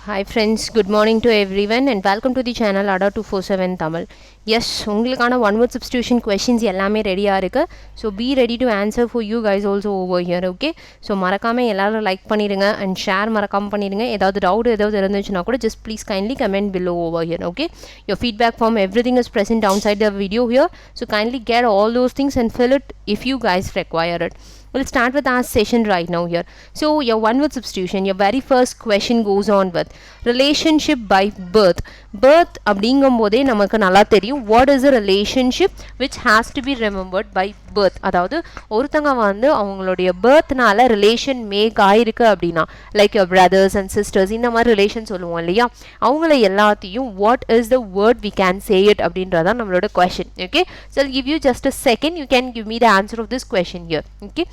Hi friends, good morning to everyone and welcome to the channel ADA 247 Tamil. Yes, உங்களுக்கான one word substitution questions எல்லாமே ரெடியாக இருக்கு. So be ready to answer for you guys also over here, okay? So மறக்காமல் எல்லாரும் like பண்ணிடுங்க and share மறக்காமல் பண்ணிடுங்க. ஏதாவது டவுட் ஏதாவது இருந்துச்சுன்னா கூட just please kindly comment below over here, okay? Your feedback form, everything is present downside the video here. So kindly get all those things and fill it if you guys require it. We'll start with our session right now here. So your one word substitution, your very first question goes on with relationship by birth. Birth அப்படிங்கும்போதே நமக்கு நல்லா தெரியும் what is a relationship which has to be remembered by birth. அதாவது ஒருத்தங்க வந்து அவங்களுடைய birthனால relation make ஆயிருக்கு அப்படின்னா like your brothers and sisters இந்த மாதிரி ரிலேஷன் சொல்லுவோம் இல்லையா, அவங்கள எல்லாத்தையும் what is the word we can say it அப்படின்றதான் நம்மளோட question. Okay, so I'll give you just a second, you can give me the answer of this question here. Okay,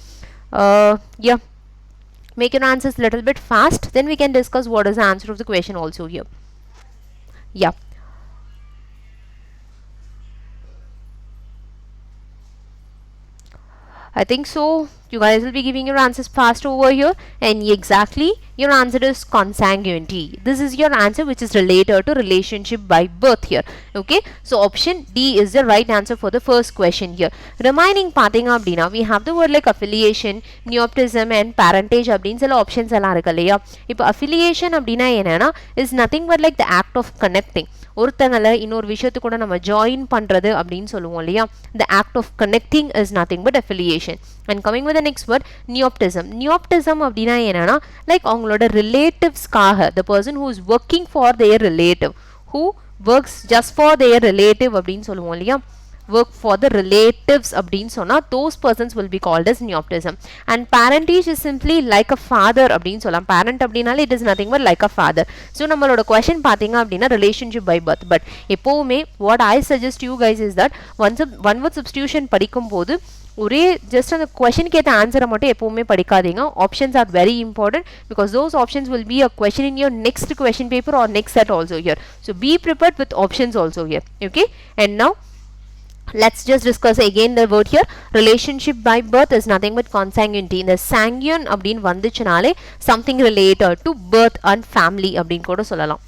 yeah, make your answers a little bit fast, then we can discuss what is the answer of the question also here. Yeah, I think so you guys will be giving your answers fast over here, and exactly your answer is consanguinity. This is your answer which is related to relationship by birth here. Okay, so option D is the right answer for the first question here. Remaining pathinga appadina we have the word like affiliation, nepotism and parentage அப்படினு சில options எல்லாம் இருக்கு இல்லையா. இப்போ affiliation அப்படினா என்னன்னா is nothing but like the act of connecting. ஒருத்தங்கள இன்னொரு விஷயத்து கூட நம்ம ஜாயின் பண்றது அப்படின்னு சொல்லுவோம் இல்லையா. The act of connecting is nothing but affiliation. And coming with the next word, nepotism. Nepotism அப்படின்னா என்னன்னா லைக் அவங்களோட ரிலேட்டிவ்ஸ்க்காக the person who is working for their relative, who works just for their relative அப்படின்னு சொல்லுவோம் இல்லையா. Work for the relatives அப்படின்னு சொன்னா those persons will be called as nepotism. And parentage is simply like a father அப்படின்னு சொல்லலாம். Parent அப்படினாலே it is nothing but like a father. So நம்மளோட question பாத்தீங்க அப்படின்னா relationship by birth. But எப்பவுமே what I suggest you guys is that one word substitution படிக்கும் போது ஒரே ஜஸ்ட் அந்த கொஷனுக்கு ஏற்ற ஆன்சரை மட்டும் எப்பவுமே படிக்காதீங்க. Options are very important because those options will be a question in your next question paper or next set also here. So be prepared with options also here. Okay, and now let's just discuss again the word here. Relationship by birth is nothing but consanguinity. இந்த sanguine அப்படின்னு வந்துச்சுனாலே something related to birth and family அப்படின்னு கூட சொல்லலாம்.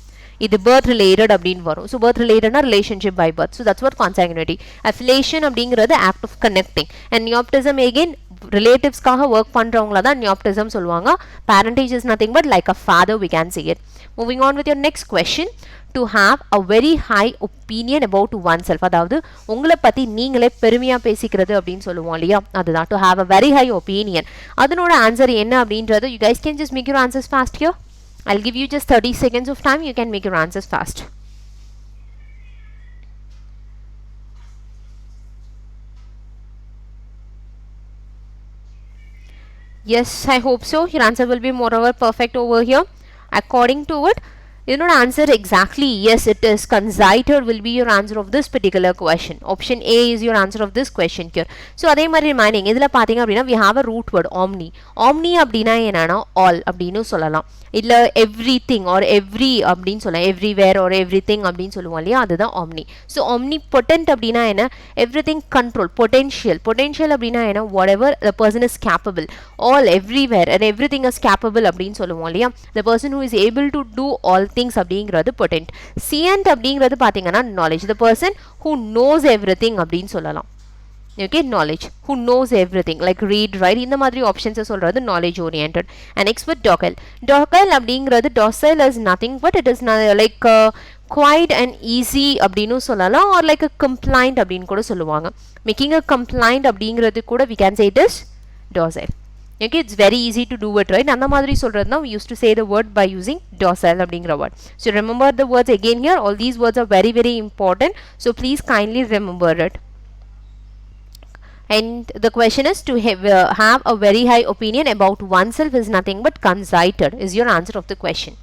இது birth related அப்படின்னு வரும். So birth relatedனா relationship by birth. So that's what consanguinity. Affiliation அப்படிங்கிறது act of connecting. And nepotism again relatives-காக work பண்றவங்கள தான் nepotism சொல்லுவாங்க. Parentage is nothing but like a father, we can say it. Moving on with your next question. To have a very high opinion about oneself. அதாவது உங்களை பத்தி நீங்களே பெருமையா பேசிக்கிறது அப்படின்னு சொல்லுவோம் இல்லையா, அதுதான் to have a very high opinion. அதனோட ஆன்சர் என்ன அப்படின்றது you guys can just make your answers fast here. I'll give you just 30 seconds of time, you can make your answers fast. Yes, I hope so. Your answer will be moreover perfect over here. According to it, you know, answer exactly yes, it is concited will be your answer of this particular question. Option A is your answer of this question here. So அதே மாதிரி remaining இதுல பாத்தீங்க அப்படின்னா we have a root word omni. Omni அப்படின்னா என்னன்னா all அப்படின்னு சொல்லலாம், இல்ல everything or every அப்படின்னு சொல்லலாம், everywhere or everything அப்படின்னு சொல்லுவோம் இல்லையா, அதுதான் omni. So omnipotent அப்படின்னா என்ன, everything control. Potential அப்படின்னா என்ன, whatever the person is capable, all everywhere and everything is capable அப்படின்னு சொல்லுவோம் இல்லையா. The person who is able to do all things அப்படிங்கிறது potent. Scient அப்படிங்கிறது பாத்தீங்கன்னா knowledge, the person who knows everything அப்படின்னு சொல்லலாம். Okay, knowledge, who knows everything like read, write இந்த மாதிரி ஆப்ஷன்ஸ் சொல்றது knowledge oriented. And next with docile. Docile அப்படிங்கிறது docile is nothing but it is like quiet and easy அப்படின்னு சொல்லலாம், or like a compliant அப்படின்னு கூட சொல்லுவாங்க. Making a compliant அப்படிங்கிறது கூட we can say it is docile. Okay, it's very easy to do it, right? அந்த மாதிரி சொல்றதுனா we used to say the word by using docile அப்படிங்கிற word. So remember the words again here. All these words are very very important, so please kindly remember it. And the question is to have a very high opinion about oneself is nothing but conceited is your answer of the question.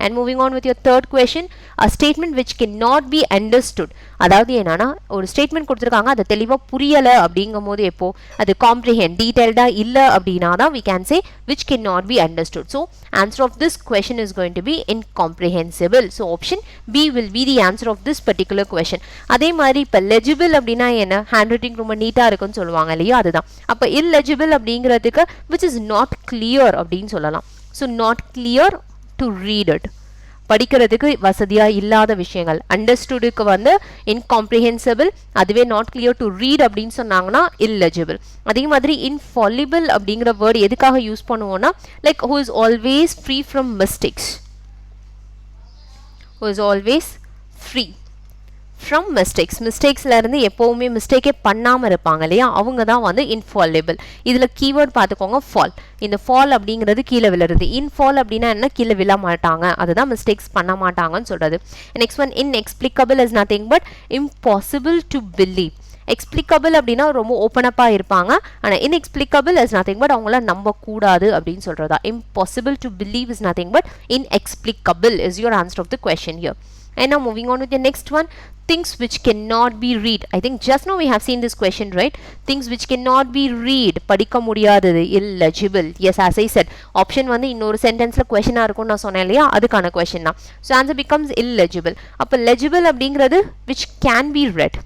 And moving on with your third question, a statement which cannot be understood. அதாவது என்னன்னா ஒரு statement கொடுத்துருக்காங்க, அது தெளிவா புரியல அப்படிங்கும் போது எப்போ அது comprehend டீடைல்டா இல்ல அப்படின்னா தான் we can say which cannot be understood. So answer of this question is going to be incomprehensible. So option B will be the answer of this particular question. அதே மாதிரி இப்ப legible அப்படின்னா என்ன, ஹேண்ட் ரைட்டிங் ரொம்ப நீட்டா இருக்குன்னு சொல்லுவாங்க இல்லையா, அதுதான். அப்ப illegible அப்படிங்கிறதுக்கு which is not clear அப்படின்னு சொல்லலாம். So not clear to read it. படிக்கிறதுக்கு வசதியா இல்லாத விஷயங்கள். அண்டர்ஸ்டுடுக்கு வந்து இன்காம்ப்ரிஹென்சிபிள், அதுவே நாட் கிளியர் டு ரீட் அப்படின்னு சொன்னாங்கன்னா இல்லெஜிபிள். அதே மாதிரி இன்ஃபாலிபிள் அப்படிங்கிற வேர்டு எதுக்காக யூஸ் பண்ணுவோம்னா like who is always free from mistakes, who is always free from mistakes. மிஸ்டேக்ஸ்ல இருந்து எப்பவுமே மிஸ்டேக்கே பண்ணாம இருப்பாங்க இல்லையா, அவங்க தான் வந்து infallible. இதுல கீவேர்ட் பார்த்துக்கோங்க fall. இந்த fall அப்படிங்கிறது கீழே விழுறது. infall அப்படின்னா என்ன, கீழே விழ மாட்டாங்க, அதுதான் மிஸ்டேக்ஸ் பண்ண மாட்டாங்கன்னு சொல்றது. Next one inexplicable is nothing but impossible to believe. எக்ஸ்பிளிகபிள் அப்படின்னா ரொம்ப ஓப்பன் அப்பா இருப்பாங்க, ஆனால் இன்எக்ஸ்பிளிகபிள் இஸ் நத்திங் பட் அவங்கள நம்ப கூடாது அப்படின்னு சொல்றதா. Impossible to believe is nothing but inexplicable is your answer of the question here. And now moving on with the next one, things which cannot be read. I think just now we have seen this question, right? Things which cannot be read, படிக்க முடியாதது, illegible. Yes, as I said, option வந்து இன்னொரு சென்டென்ஸ்ல கொஸ்டினா இருக்கும் நான் சொன்னேன் இல்லையா, அதுக்கான question தான். So answer becomes illegible. அப்ப legible அப்படிங்கிறது which can be read,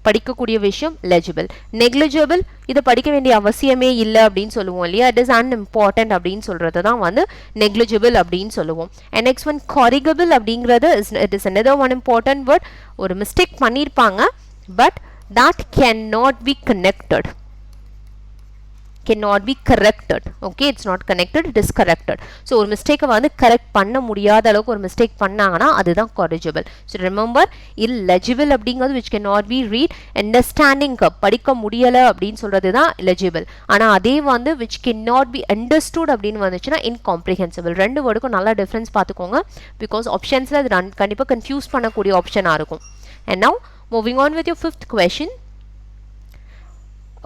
படிக்கக்கூடிய விஷயம் legible. negligible, இதை படிக்க வேண்டிய அவசியமே இல்லை அப்படின்னு சொல்லுவோம் இல்லையா, it is unimportant அப்படின்னு சொல்றது தான் வந்து negligible அப்படின்னு சொல்லுவோம். and next one corrigable அப்படிங்கிறது it is another one important word. ஒரு மிஸ்டேக் பண்ணியிருப்பாங்க but that cannot be connected, cannot be corrected. Okay, it's not connected, it is corrected. So ஒரு மிஸ்டேக்கை வந்து கரெக்ட் பண்ண முடியாத அளவுக்கு ஒரு மிஸ்டேக் பண்ணாங்கன்னா அதுதான் corrigible. So remember, illegible அப்படிங்கிறது which cannot be read, understanding படிக்க முடியல அப்படின்னு சொல்றது தான் legible. ஆனா அதே வந்து which cannot be understood அப்படின்னு வந்துச்சுன்னா incomprehensible. ரெண்டு வேர்டுக்கும் நல்ல டிஃபரன்ஸ் பார்த்துக்கோங்க, பிகாஸ் ஆப்ஷன்ஸ்ல அது கண்டிப்பா கன்ஃபியூஸ் பண்ணக்கூடிய ஆப்ஷனா இருக்கும். And now moving on with your fifth question.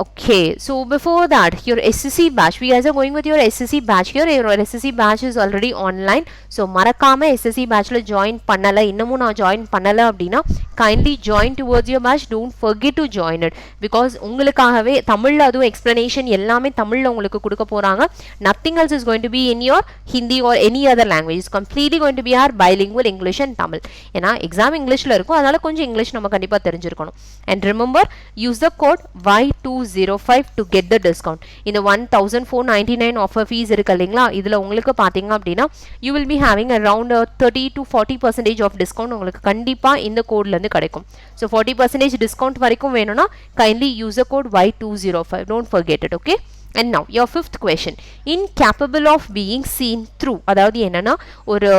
Okay, so before that, your SSC batch, we guys are going with your SSC batch here. Your SSC batch is already online, so மறக்காம SSC batch ல join பண்ணல, இன்னமும் நான் join பண்ணல அப்படின்னா kindly join towards your batch. Don't forget to join it, because உங்களுக்காகவே தமிழ்ல அதுவும் explanation எல்லாமே தமிழ்ல உங்களுக்கு கொடுக்க போறாங்க. Nothing else is going to be in your Hindi or any other language. It's completely going to be our bilingual English and Tamil. ஏன்னா exam இங்கிலீஷ்ல இருக்கும், அதனால கொஞ்சம் இங்கிலீஷ் நம்ம கண்டிப்பா தெரிஞ்சிருக்கணும். And remember, use the code Y205 to get the discount. இந்த 1499 offer fees இருக்கு இல்லைங்களா, இதுல உங்களுக்கு பாத்தீங்க அப்படின்னா you will be having around 30 to 40% of discount உங்களுக்கு கண்டிப்பா இந்த கோட்ல இருந்து கிடைக்கும். So 40% discount வரைக்கும் வேணும்னா kindly use the code Y205. Don't forget it, okay? And now your fifth question, incapable of being seen through. அதாவது என்னன்னா ஒரு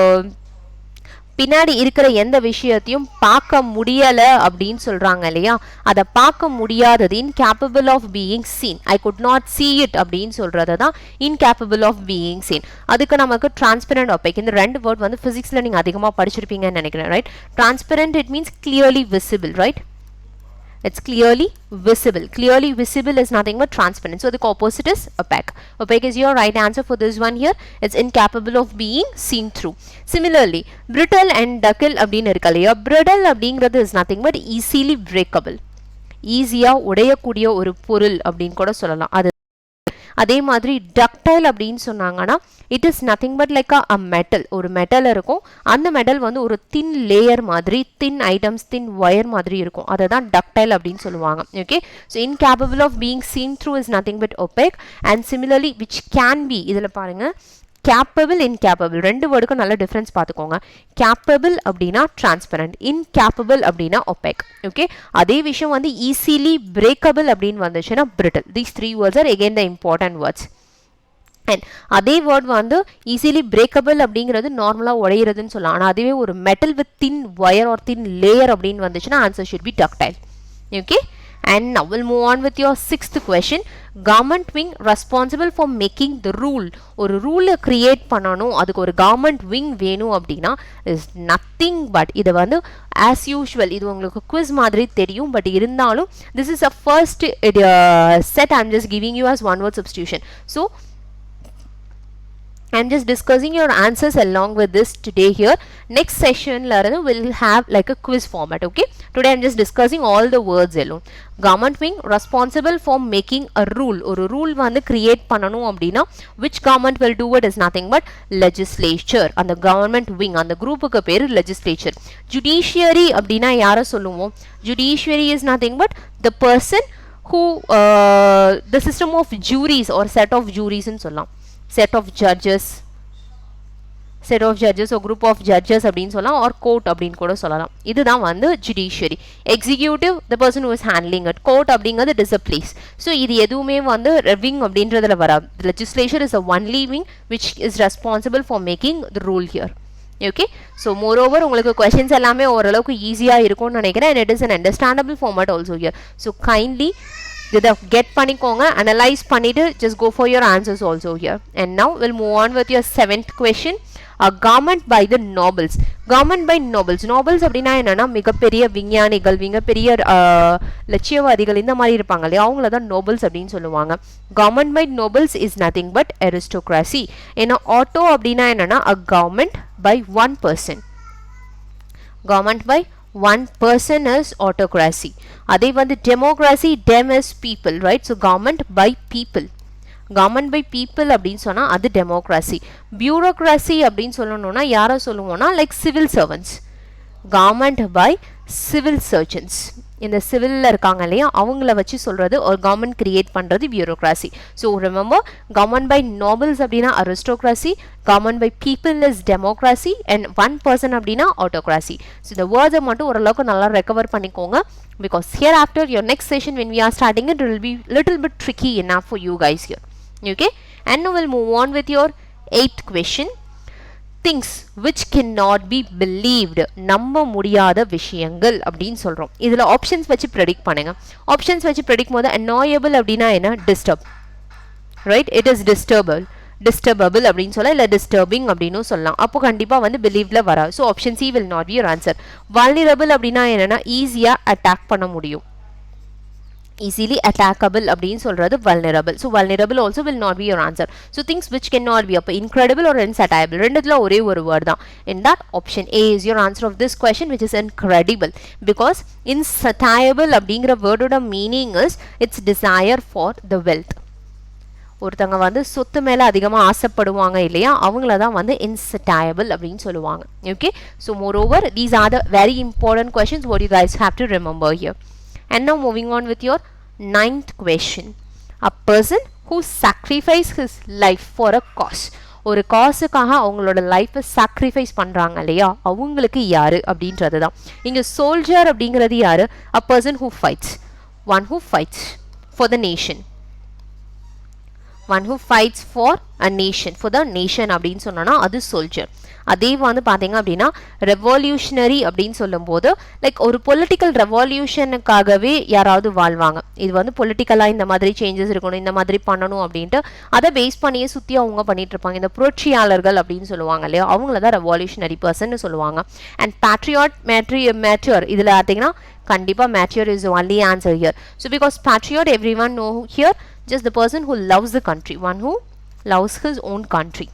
பின்னாடி இருக்கிற எந்த விஷயத்தையும் பார்க்க முடியல அப்படின்னு சொல்றாங்க இல்லையா, அதை பார்க்க முடியாதது incapable of being seen. I could not see it அப்படின்னு சொல்றது தான் incapable of being seen. அதுக்கு நமக்கு transparent opaque, இந்த ரெண்டு வேர்ட் வந்து பிசிக்ஸ்ல நீங்க அதிகமா படிச்சிருப்பீங்கன்னு நினைக்கிறேன், right? Transparent, it means clearly visible, right? It's clearly visible. Clearly visible is nothing but transparent. So the opposite is opaque. Opaque is your right answer for this one here. It's incapable of being seen through. Similarly, brittle and ductile அப்படின்னு இருக்கு இல்லையா, brittle அப்படிங்கிறது is nothing but easily breakable. ஈஸியா உடையக்கூடிய ஒரு பொருள் அப்படின்னு கூட சொல்லலாம். அது அதே மாதிரி டக்டைல் அப்படின்னு சொன்னாங்கன்னா it is nothing but like a metal. ஒரு மெட்டல் இருக்கும், அந்த மெட்டல் வந்து ஒரு தின் லேயர் மாதிரி, தின் ஐட்டம்ஸ், தின் ஒயர் மாதிரி இருக்கும், அதை தான் டக்டைல் அப்படின்னு சொல்லுவாங்க. Okay, so incapable of being seen through is nothing but opaque. And similarly which can be, இதில் பாருங்க கேப்பபிள், இன்கேப்பபிள் ரெண்டு வேர்டுக்கும் நல்ல டிஃபரன்ஸ் பார்த்துக்கோங்க. கேப்பபிள் அப்படின்னா டிரான்ஸ்பரண்ட், இன்கேப்பபிள் அப்படின்னா ஒபேக். ஓகே, அதே விஷயம் வந்து ஈஸிலி பிரேக்கபிள் அப்படின்னு வந்துச்சுன்னா brittle. These three words are again the important words. And அதே வேர்ட் வந்து ஈஸிலி பிரேக்கபிள் அப்படிங்கிறது நார்மலாக உடையிறதுன்னு சொல்லலாம். ஆனால் அதுவே ஒரு metal with thin wire or thin layer அப்படின்னு வந்துச்சுன்னா answer should be ductile. Okay, and now we'll move on with your sixth question. Government wing responsible for making the rule. ஒரு ரூலை கிரியேட் பண்ணணும், அதுக்கு ஒரு கவர்மெண்ட் விங் வேணும் அப்படின்னா is nothing but, இது வந்து ஆஸ் யூஷுவல், இது உங்களுக்கு குவிஸ் மாதிரி தெரியும், பட் இருந்தாலும் this is a first set. I am just giving you as one word substitution. So I'm just discussing your answers along with this today here. Next session we'll have like a quiz format. Okay, today I'm just discussing all the words alone. Government wing responsible for making a rule. ஒரு rule வந்து create பண்ணணும் அப்படின்னா which government will do it is nothing but legislature. அந்த government wing, அந்த குரூப்புக்கு பேரு legislature. Judiciary அப்படின்னா யாரை சொல்லுவோம்? Judiciary is nothing but the person who the system of juries or set of juries ன்னு சொல்லலாம். Set of judges, set of judges or group of judges அப்படின்னு சொல்லலாம் or court அப்படின்னு கூட சொல்லலாம். இதுதான் வந்து judiciary. Executive, the person who is handling it. Court அப்படிங்கிறது is a place. So இது எதுவுமே வந்து wing அப்படின்றதுல வராது. The legislature is the only wing which is responsible for making the rule here. Okay, so moreover உங்களுக்கு questions எல்லாமே ஓரளவுக்கு ஈஸியா இருக்கும்னு நினைக்கிறேன் and it is an understandable format also here. So kindly இதை get பண்ணிக்கோங்க, analyze பண்ணிட்டு just go for your answers also here. And now we'll move on with your 7th question. A government by the nobles. Government by nobles. Nobles அப்படின்னா என்னன்னா மிகப்பெரிய விஞ்ஞானிகள், மிகப்பெரிய லட்சியவாதிகள் இந்த மாதிரி இருப்பாங்க இல்லையா, அவங்கள தான் nobles அப்படின்னு சொல்லுவாங்க. Government by nobles is nothing but aristocracy. ஏன்னா auto அப்படின்னா என்னன்னா a government by one person. Government by one person is autocracy. அதே வந்து democracy, dem is people, right? So government by people. Government by people அப்படின்னு சொன்னா அது democracy. Bureaucracy அப்படின்னு சொல்லணும்னா யாரை சொல்லுவோம்னா like civil servants. Government by civil surgeons. இந்த சிவில்ல இருக்காங்க இல்லையா, அவங்கள வச்சு சொல்றது ஒரு கவர்மெண்ட் கிரியேட் பண்றது bureaucracy. So remember, government by nobles அப்படின்னா aristocracy, government by people is democracy and one person அப்படின்னா autocracy. So the words மட்டும் ஓரளவுக்கு நல்லா ரெக்கவர் பண்ணிக்கோங்க, because hereafter your next session when we are starting it will be little bit tricky enough for you guys here. Okay, and now we'll move on with your 8th question. Things which cannot be believed. நம்ப முடியாத விஷயங்கள் அப்படின்னு சொல்றோம். இதுல options வச்சு predict பண்ணுங்க. Options வச்சு predict போது annoyable அப்படின்னா என்ன, disturb, right? It is disturbable அப்படின்னு சொல்ல, இல்ல disturbing அப்படின்னு சொல்லலாம். அப்போ கண்டிப்பா வந்து believedல வரா. So option C will not be your answer. Vulnerable அப்படின்னா என்னன்னா ஈஸியா அட்டாக் பண்ண முடியும். Easily attackable அப்படின்னு சொல்றது vulnerable. So vulnerable also will not be your answer. So things which cannot be அப்ப incredible or insatiable ரெண்டுத்துல ஒரே ஒரு word தான். In that option A is your answer of this question, which is incredible, because insatiable அப்படிங்கிற wordோட meaning is its desire for the wealth. ஒருத்தங்க வந்து சொத்து மேல அதிகமா ஆசைப்படுவாங்க இல்லையா, அவங்கள தான் வந்து insatiable அப்படின்னு சொல்லுவாங்க. Okay, so moreover these are the very important questions what you guys have to remember here. And now moving on with your 9th question. A person who sacrificed his life for a cause. ஒரு காசுக்காக அவங்களோட லைஃப்பை sacrifice பண்றாங்க இல்லையா, அவங்களுக்கு யாரு அப்படின்றது தான். இங்க சோல்ஜர் அப்படிங்கிறது யாரு, a person who fights, one who fights for the nation, one who fights for a nation, for the nation அப்படின்னு சொன்னா அது சோல்ஜர். அதே வந்து பாத்தீங்க அப்படின்னா ரெவல்யூஷனரி அப்படின்னு சொல்லும்போது லைக் ஒரு பொலிட்டிக்கல் ரெவல்யூஷனுக்காகவே யாராவது வாழ்வாங்க. இது வந்து பொலிட்டிக்கலா இந்த மாதிரி சேஞ்சஸ் இருக்கணும், இந்த மாதிரி பண்ணணும் அப்படின்ட்டு அதை பேஸ் பண்ணியே சுத்தி அவங்க பண்ணிட்டு இருப்பாங்க. இந்த புரட்சியாளர்கள் அப்படின்னு சொல்லுவாங்க இல்லையா, அவங்கள தான் ரெவல்யூஷனரி பர்சன் சொல்லுவாங்க. அண்ட் பேட்ரியாட், மேட்ரியோர் இதுல பார்த்தீங்கன்னா கண்டிப்பா matriot is only answer here. So because patriot every one know here, just the person who loves the country, one who loves his own country.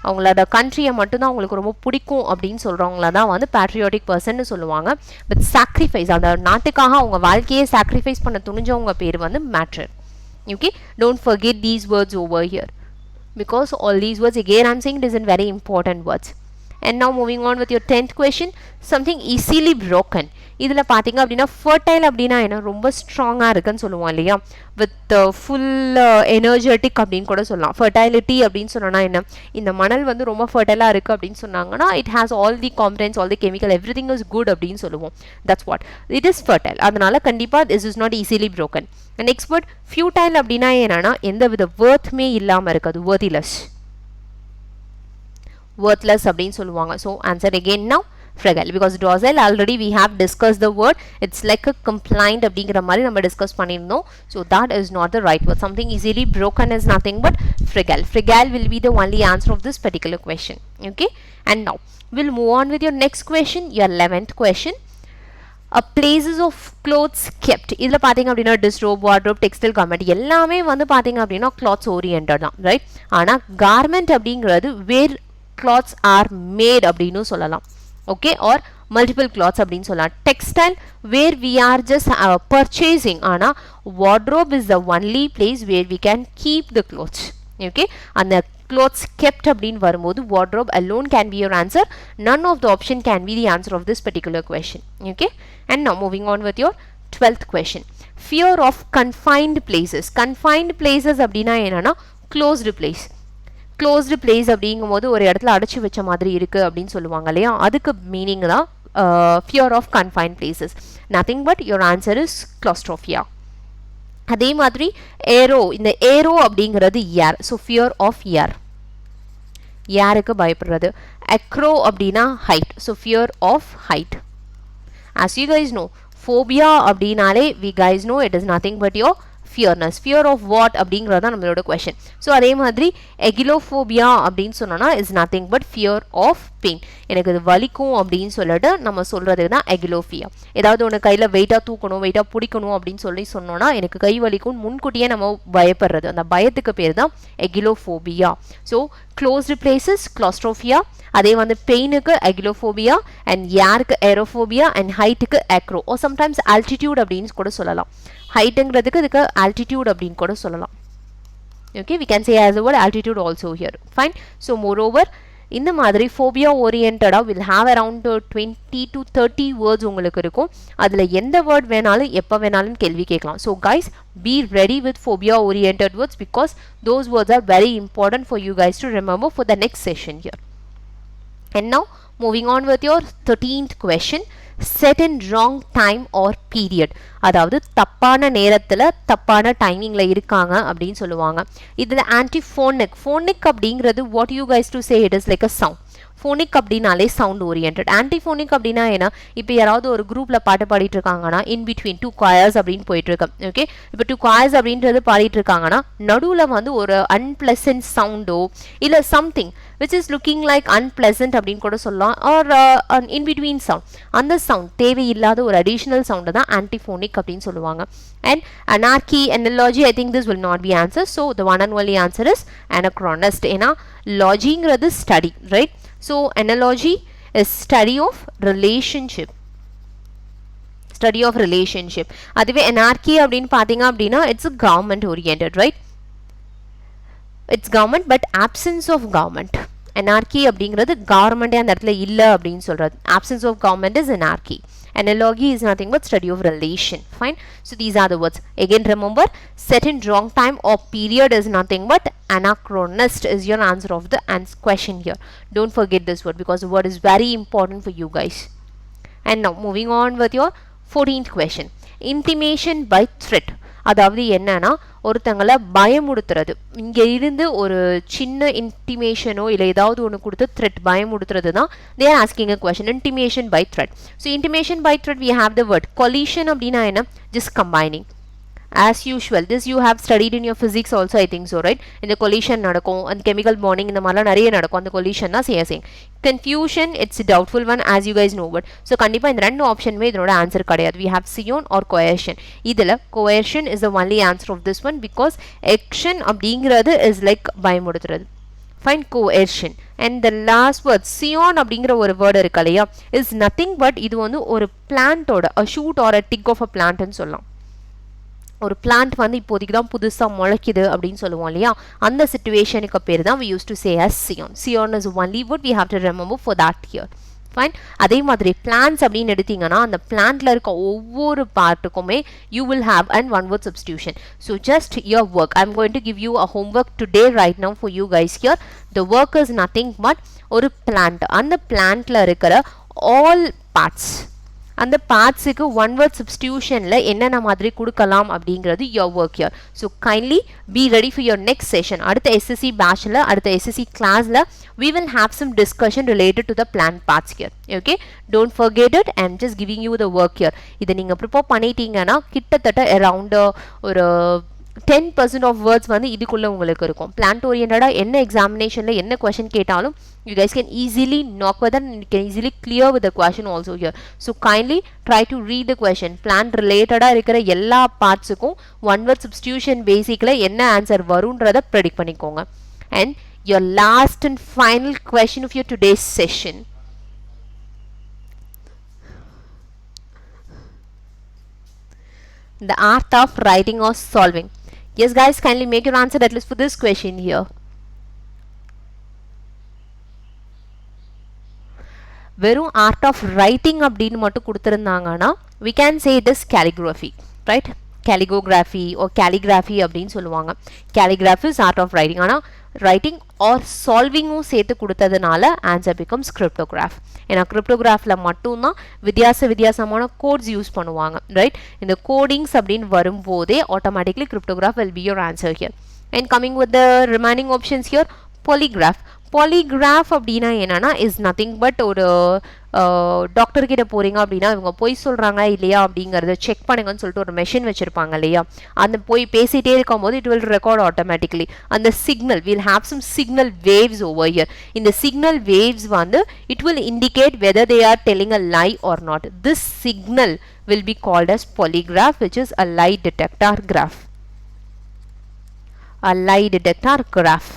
அவங்களோட கண்ட்ரியை மட்டும்தான் அவங்களுக்கு ரொம்ப பிடிக்கும் அப்படின்னு சொல்றவங்கள தான் வந்து பேட்ரியாட்டிக் பர்சன் சொல்லுவாங்க. பட் சாக்ரிஃபைஸ், அந்த நாட்டுக்காக அவங்க வாழ்க்கையை சாக்ரிஃபைஸ் பண்ண துணிஞ்சவங்க பேர் வந்து மேட்ரர். Okay, don't forget these words over here, because all these words again I'm saying it is in very important words. And now moving on with your 10th question, something easily broken. இதுல பாத்தீங்க அப்படின்னா fertile அப்படின்னா என்ன, ரொம்ப ஸ்ட்ராங்கா இருக்குன்னு சொல்லுவோம் இல்லையா, வித் ஃபுல் எனர்ஜெட்டிக் அப்படின்னு கூட சொல்லலாம். ஃபர்டைலிட்டி அப்படின்னு சொன்னா என்ன, இந்த மணல் வந்து ரொம்ப ஃபர்டைலா இருக்கு அப்படின்னு சொன்னாங்கன்னா it has all the components, all the chemical, everything is good அப்படின்னு சொல்லுவோம். That's what it is fertile. அதனால கண்டிப்பா this is not easily broken. Next word futile அப்படின்னா என்னன்னா எந்த வித வர்த்மே இல்லாம இருக்குது, worthless அப்படின்னு சொல்லுவாங்க. So answer again now fragile, because docile already we have discussed the word, it's like a complaint அப்படிங்கிற மாதிரி நம்ம டிஸ்கஸ் பண்ணியிருந்தோம். So that is not the right word. Something easily broken is nothing but fragile. Fragile will be the only answer of this particular question. Okay, and now we'll move on with your next question, your 11th question. A places of clothes kept. இதுல பாத்தீங்க அப்படின்னா disrobe, wardrobe, textile, garment எல்லாமே வந்து பாத்தீங்க அப்படின்னா clothes oriented தான், right? ஆனா garment அப்படிங்கிறது where cloths are made அப்படின்னு சொல்லலாம். Okay, or multiple cloths அப்படின்னு சொல்லலாம். Textile where we are just purchasing. ஆனா wardrobe is the only place where we can keep the clothes. Okay, and the clothes kept அப்படின்னு வரும்போது wardrobe alone can be your answer. None of the option can be the answer of this particular question. Okay, and now moving on with your 12th question. Fear of confined places. Confined places அப்படின்னா என்னன்னா closed place. Closed place அப்படிங்கும்போது ஒரு இடத்துல அடைச்சி வச்ச மாதிரி இருக்குது அப்படின்னு சொல்லுவாங்க இல்லையா, அதுக்கு மீனிங் தான் fear of confined places. Nothing but your answer is claustrophobia. அதே மாதிரி ஏரோ, இந்த ஏரோ அப்படிங்கிறது air, so fear of air, ஏருக்கு பயப்படுறது. அக்ரோ அப்படின்னா height, so fear of height. as you guys know, phobia அப்படினாலே we guys know it is nothing but your fearness. fear of what அப்படிங்கிறது தான் நம்மளோட question. ஸோ அதே மாதிரி எகிலோஃபோபியா அப்படின்னு சொன்னோன்னா is nothing but fear of pain. எனக்கு இது வலிக்கும் அப்படின்னு சொல்லிட்டு நம்ம சொல்கிறது தான் எகிலோஃபியா. ஏதாவது ஒன்று கையில் வெயிட்டாக தூக்கணும், வெயிட்டாக பிடிக்கணும் அப்படின்னு சொன்னோன்னா எனக்கு கை வலிக்கும் முன்கூட்டியே நம்ம பயப்படுறது, அந்த பயத்துக்கு பேர் தான் எகிலோஃபோபியா. ஸோ க்ளோஸ்டு பிளேசஸ் கிளாஸ்ட்ரோஃபியா, அதே வந்து பெயினுக்கு எகிலோஃபோபியா, அண்ட் ஏருக்கு ஏரோஃபோபியா, அண்ட் ஹைட்டுக்கு அக்ரோ, ஓ சம்டைம்ஸ் ஆல்டிடியூட் அப்படின்னு கூட சொல்லலாம். ஹைட்டுங்கிறதுக்கு இதுக்கு ஆல்டிடியூட் அப்படின்னு கூட சொல்லலாம். Okay, we can say as a word altitude also here. Fine. So moreover, இந்த மாதிரி ஃபோபியா ஓரியன்டாக will have around 20 to 30 words உங்களுக்கு இருக்கும். அதில் எந்த வேர்ட் வேணாலும் எப்போ வேணாலும் கேள்வி கேட்கலாம். So guys, be ready with phobia oriented words because those words are very important for you guys to remember for the next session here. And now moving on with your 13th question, set in wrong time or period. அதாவது தப்பான நேரத்தில் தப்பான டைமிங்கில் இருக்காங்க அப்படின்னு சொல்லுவாங்க. இதில் ஆன்டிஃபோனிக், phonic அப்படிங்கிறது what you guys to say it is like a sound. Phonic அப்படின்னாலே சவுண்ட் ஓரியன்ட். ஆன்டிஃபோனிக் அப்படின்னா என்ன, இப்போ யாராவது ஒரு குரூப்பில் பாட்டு பாடிட்டு இருக்காங்கன்னா இன் பிட்வீன் டூ choirs அப்படின்னு போயிட்டு இருக்கு. ஓகே, இப்போ டூ choirs அப்படின்றது பாடிட்டு இருக்காங்கன்னா நடுவில் வந்து ஒரு அன்பிளசன்ட் சவுண்டோ இல்லை something which is looking like unpleasant அப்படின்னு கூட சொல்லலாம், ஆர் in between sound, அந்த சவுண்ட் தேவையில்லாத ஒரு அடிஷ்னல் சவுண்டு தான் ஆன்டிஃபோனிக் அப்படின்னு சொல்லுவாங்க. And anarchy, analogy, I think this will not be answer. So the one and only answer is anachronist. ஏன்னா லாஜிங்கிறது study, right? So analogy is study of relationship. Study of relationship. அதுவே anarchy அப்படின்னு பார்த்தீங்க அப்படின்னா it's a government oriented, right? It's government but absence of government. Anarchy அப்படிங்கிறது கவர்மெண்டே அந்த இடத்துல இல்லை அப்படின்னு சொல்றது. Absence of government is anarchy. Analogy is nothing but study of relation. Fine. So these are the words. Again remember, set in wrong time or period is nothing but anachronist is your answer of the question here. Don't forget this word because the word is very important for you guys. And now moving on with your 14th question. Intimation by threat. அதாவது என்னன்னா ஒருத்தங்களை பயமுடுத்துறது, இங்கே இருந்து ஒரு சின்ன இன்டிமேஷனோ இல்லை ஏதாவது ஒன்று கொடுத்து த்ரெட் பயமுடுத்துறது தான் they are asking a question, intimation by threat. So intimation by threat we have the word collision அப்படின்னா என்ன, just combining. As usual, this you have studied in your physics also, I think so, right? இந்த collision நடக்கும், அந்த chemical bonding இந்த மாதிரிலாம் நிறைய நடக்கும், அந்த collision தான் saying. Confusion, it's a doubtful one as you guys know, but so கண்டிப்பாக இந்த ரெண்டு ஆப்ஷனுமே இதனோட ஆன்சர் கிடையாது. We have Sion or coercion. இதில் coercion is the only answer of this one because action அப்படிங்கிறது is like பயமுடுத்துறது. Fine, coercion. And the last word Sion அப்படிங்கிற ஒரு word இருக்கு இல்லையா, is nothing but இது வந்து ஒரு பிளான்ட்டோட a shoot or a twig of a plant ன்னு சொல்லலாம். ஒரு பிளான்ட் வந்து இப்போதைக்கு தான் புதுசாக முளைக்குது அப்படின்னு சொல்லுவோம் இல்லையா, அந்த சிச்சுவேஷனுக்கு பேர் தான் we used to say as Sion. Sion is only word we have to remember for that here. Fine. அதே மாதிரி பிளான்ஸ் அப்படின்னு எடுத்தீங்கன்னா அந்த பிளான்ட்ல இருக்க ஒவ்வொரு பார்ட்டுக்குமே you will have an one word substitution. So just your work, I'm going to give you a homework today right now for you guys here. The work is nothing but ஒரு plant, அந்த பிளான்ட்ல இருக்கிற all parts, அந்த பார்ட்ஸுக்கு one word சப்ஸ்டியூஷனில் என்னென்ன மாதிரி கொடுக்கலாம் அப்படிங்கிறது your work here. So kindly be ready for your next session. அடுத்த SSC batchல, அடுத்த SSC classல we will have some discussion related to the plant parts here. Okay, don't forget it. I'm just giving you the work here. இதை நீங்கள் prepare பண்ணிட்டீங்கன்னா கிட்டத்தட்ட around ஒரு 10% of words வந்து இதுக்குள்ளே உங்களுக்கு இருக்கும். Plant oriented என்ன எக்ஸாமினேஷனில் என்ன கொஷின் கேட்டாலும் you guys can easily knock with that and you can easily clear with the question also here. So kindly try to read the question. Plant related இருக்கிற எல்லா பார்ட்ஸுக்கும் one word substitution basically என்ன answer வரும்ன்றதை predict பண்ணிக்கோங்க. And your last and final question of your today's session. The art of writing or solving. Yes guys, kindly make your answer at least for this question here. வெறும் art of writing அப்படின்னு மட்டும் கொடுத்துருந்தாங்கன்னா we can say this calligraphy, right? Calligraphy or calligraphy அப்படின்னு சொல்லுவாங்க. Calligraphy is art of writing. ஆனால் writing or solving சேர்த்து கொடுத்ததுனால answer becomes cryptograph. ஏன்னா cryptographல மட்டும்தான் வித்தியாசமான கோட்ஸ் யூஸ் பண்ணுவாங்க, ரைட்? இந்த கோடிங்ஸ் அப்படின்னு வரும்போதே automatically cryptograph will be your answer here. And coming with the remaining options here, polygraph. polygraph அப்படின்னா என்னன்னா is nothing but ஒரு டாக்டர் கிட்ட போறீங்க அப்படின்னா இவங்க போய் சொல்றாங்க இல்லையா அப்படிங்கறத செக் பண்ணுங்கன்னு சொல்லிட்டு ஒரு மெஷின் வச்சிருப்பாங்க இல்லையா, அந்த போய் பேசிட்டே இருக்கும்போது it will record automatically அந்த signal, we'll have some signal waves over here. இந்த signal waves வந்து it will indicate whether they are telling a lie or not. This signal will be called as polygraph, which is a lie detector graph. A lie detector graph.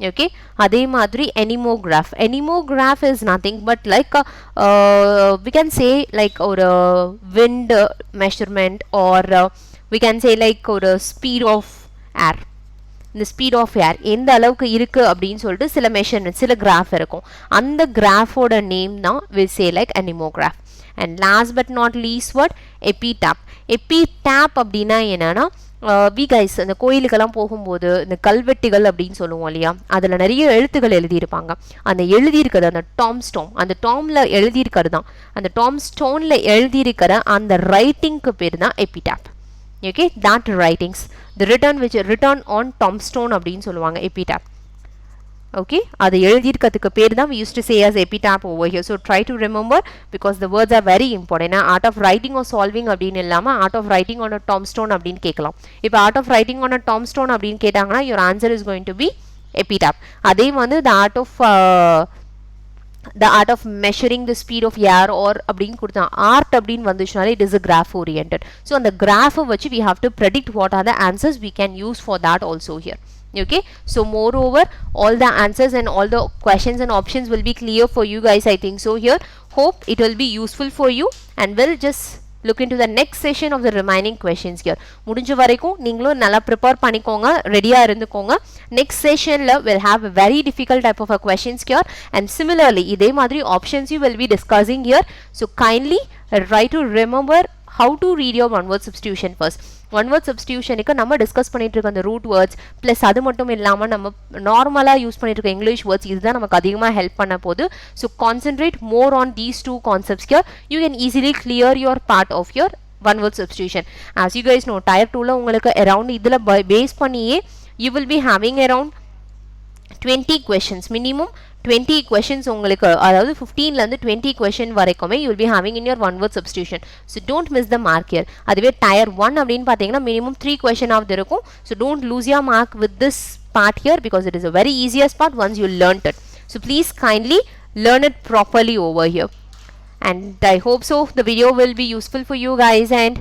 Okay, அதே மாதிரி anemograph. Anemograph is nothing but like we can say like ஒரு wind measurement or we can say like ஒரு speed of air. இந்த speed of air எந்த அளவுக்கு இருக்கு அப்படின்னு சொல்லிட்டு சில மெஷர்மெண்ட், சில கிராஃப் இருக்கும். அந்த கிராஃபோட நேம் தான் we say like anemograph. And last but not least what, epitaph. epitaph அப்படின்னா என்னன்னா we guys அந்த கோயிலுக்கெல்லாம் போகும்போது இந்த கல்வெட்டுகள் அப்படின்னு சொல்லுவோம் இல்லையா, அதில் நிறைய எழுத்துக்கள் எழுதியிருப்பாங்க. அந்த எழுதியிருக்கிறது அந்த டாம் ஸ்டோன், அந்த டாமில் எழுதியிருக்கிறது தான், அந்த டாம் ஸ்டோனில் எழுதியிருக்கிற அந்த ரைட்டிங்க்கு பேர் தான் epitaph. Okay, that writings, the written on tombstone அப்படின்னு சொல்லுவாங்க epitaph. Okay, அது எழுதியிருக்கிறதுக்கு பேர் தான் we used to say as epitaph over here. So try to remember because the words are very important. Art of writing or solving அப்படின்னு இல்லாம art of writing on a tombstone அப்படின்னு கேட்கலாம். இப்போ art of writing on a tombstone அப்படின்னு கேட்டாங்கன்னா your answer is going to be epitaph. அதே வந்து the art of measuring the speed of air or அப்படின்னு கொடுத்தா art அப்படின்னு வந்துச்சுனாலே it is a graph oriented. So அந்த graph வச்சு we have to predict what are the answers we can use for that also here. Okay, so moreover all the answers and all the questions and options will be clear for you guys, I think so here. Hope it will be useful for you and we'll just look into the next session of the remaining questions here. முடிஞ்ச வரைக்கும் நீங்களும் நல்லா prepare பண்ணிக்கோங்க, ரெடியா இருந்துக்கோங்க. next sessionல we'll have a very difficult type of a questions here and similarly இதே மாதிரி options you will be discussing here. So kindly try to remember how to read your one word substitution first. One word சப்ஸ்டியூஷனுக்கு நம்ம discuss பண்ணிட்டு இருக்க அந்த root words plus அது மட்டும் இல்லாமல் நம்ம நார்மலாக யூஸ் பண்ணிட்டு இருக்க இங்கிலீஷ் வேர்ட்ஸ் இதுதான் நமக்கு அதிகமாக ஹெல்ப் பண்ண போகுது. So concentrate more on these two concepts here. You can easily clear your part of your one word substitution. As you guys know tier 2ல உங்களுக்கு அரவுண்ட் இதில் பேஸ் பண்ணியே you will be having around 20 questions minimum. 20 questions உங்களுக்கு அதாவது 15ல இருந்து 20 question வரைக்குமே you will be having in your one word substitution. So don't miss the mark here. அதுவே tier 1 அப்படினு பாத்தீங்கன்னா minimum 3 question ஆவது இருக்கும். So don't lose your mark with this part here because it is a very easiest part once you learnt it. So please kindly learn it properly over here. And I hope so the video will be useful for you guys and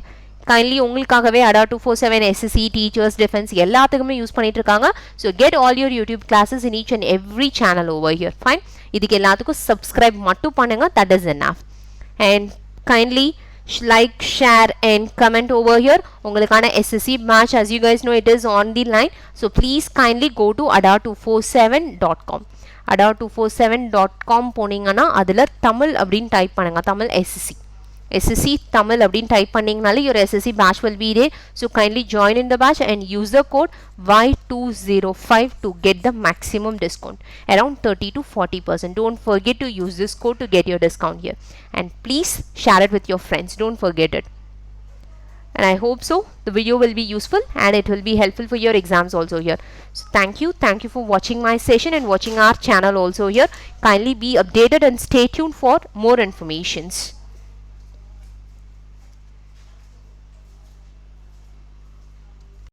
kindly உங்களுக்காகவே ADA 247 SSC teachers defense எல்லாத்துக்குமே use பண்ணிட்டு இருக்காங்க. So get all your YouTube classes in each and every channel over here. Fine. இதுக்கு எல்லாத்துக்கும் subscribe மட்டும் பண்ணுங்க. That is enough. And kindly like, share and comment over here. உங்களுக்கான SSC match as you guys know it is on the line. So please kindly go to ada247.com. ada247.com போனீங்கன்னா அதுல தமிழ் அப்படின்னு type பண்ணுங்க. Tamil SSC Tamil அப்படின்னு type பண்ணீங்கனாலே your SSC batch will be there. So kindly join in the batch and use the code Y205 to get the maximum discount around 30 to 40%. Don't forget to use this code to get your discount here. And please share it with your friends. Don't forget it. And I hope so the video will be useful and it will be helpful for your exams also here. So thank you for watching my session and watching our channel also here. Kindly be updated and stay tuned for more informations.